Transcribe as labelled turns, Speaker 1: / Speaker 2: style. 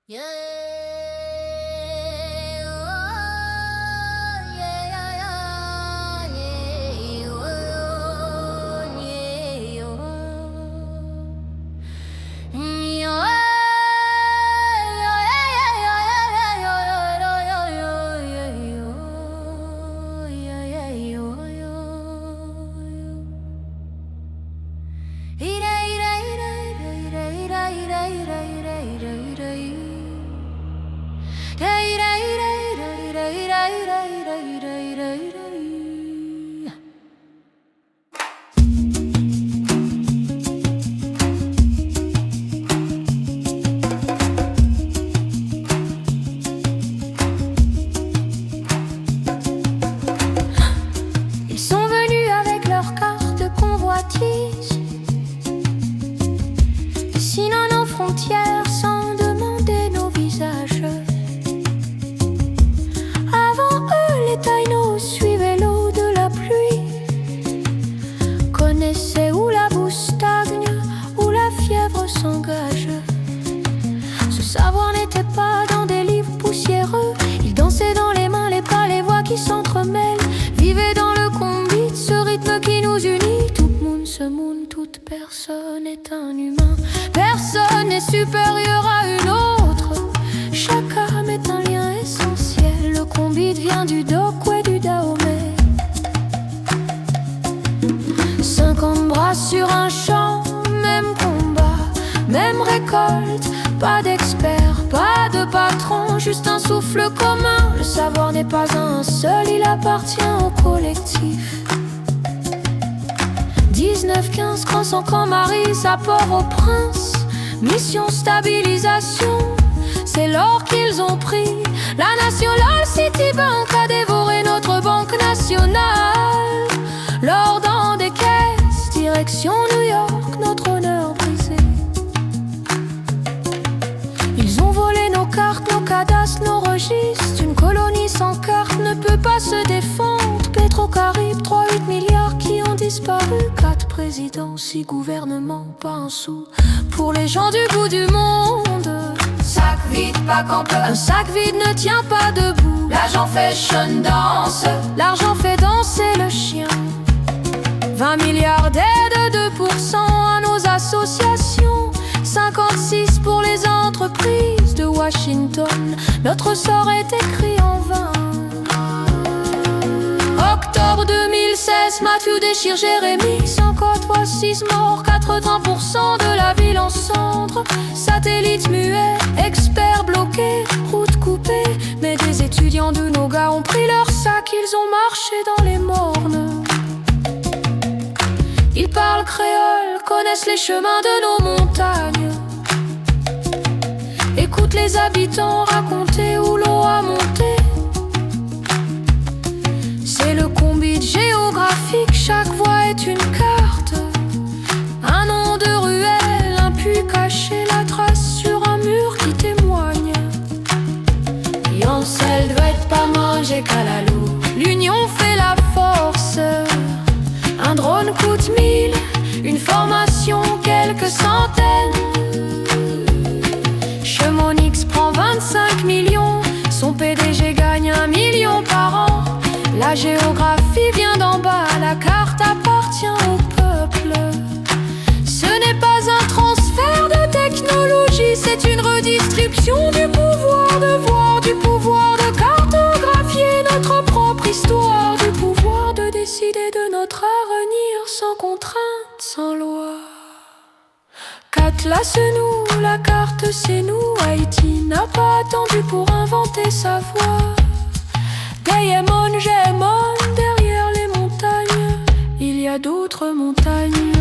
Speaker 1: Yeah, oh, yeah, yeah, yeah, yeah, oh, yeah, oh. Ils sont venus avec leurs cartes de convoitise, sinon nos frontières sans demander nos visages. Avant eux, les taïnos suivaient l'eau de la pluie, connaissaient où la boue stagne, où la fièvre s'engage. Ce savoir n'était pas dans des livres poussiéreux. Ils dansaient dans les mains, les pas, les voix qui s'entremêlent. Vivaient dans le combi, ce rythme qui nous unit. Tout le monde se moune, toute personne est un humain. Personne n'est supérieur à une autre. Chaque âme est un lien essentiel. Le combi vient du Dokwe, du Dahomey. 50 bras sur un champ, même combat, même récolte. Pas d'expert, pas de patron, juste un souffle commun. Le savoir n'est pas un seul, il appartient au collectif. 19-15 croissant comme Marie, à Port-au-Prince. Mission stabilisation, c'est l'or qu'ils ont pris. La National City Bank a dévoré notre banque nationale. L'or dans des caisses, direction New York, notre honneur brisé. Ils ont volé nos cartes, nos cadastres, nos registres. Une colonie sans carte ne peut pas se défendre. Petro-Caraïbes, 3,8 milliards qui ont disparu. 4 présidents, 6 gouvernements, pas un sou pour les gens du bout du monde. Sac vide, pas qu'en peu. Un sac vide ne tient pas debout. L'argent fashion danse, l'argent fait danser le chien. 20 milliards d'aides, 2% à nos associations. 56 pour les entreprises de Washington. Notre sort est écrit en vain. Octobre 2016, Mathieu déchire Jérémy. Sans côte, 6 morts, 80% de la ville en cendres. Satellite muet, experts bloqués, route coupée. Mais des étudiants de nos gars ont pris leur sac, ils ont marché dans les mornes. Ils parlent créole, connaissent les chemins de nos montagnes. Écoute les habitants raconter où l'eau a monté. C'est le combi géographique, chaque voie est une carte. Un nom de ruelle, un puits caché, la trace sur un mur qui témoigne. Yancel doit être pas manger qu'à la loup. L'union fait la force. Un drone coûte 1000, une formation quelques centaines. Chemonix prend 25 millions, son PDG gagne 1 million par an. La géographie vient d'en bas, la carte appartient au peuple. Ce n'est pas un transfert de technologie, c'est une redistribution du pouvoir de voir, du pouvoir de cartographier notre propre histoire, du pouvoir de décider de notre avenir sans contrainte, sans loi. Là c'est nous, la carte c'est nous. Haïti n'a pas attendu pour inventer sa voix. Diamond, Gémon, derrière les montagnes, il y a d'autres montagnes.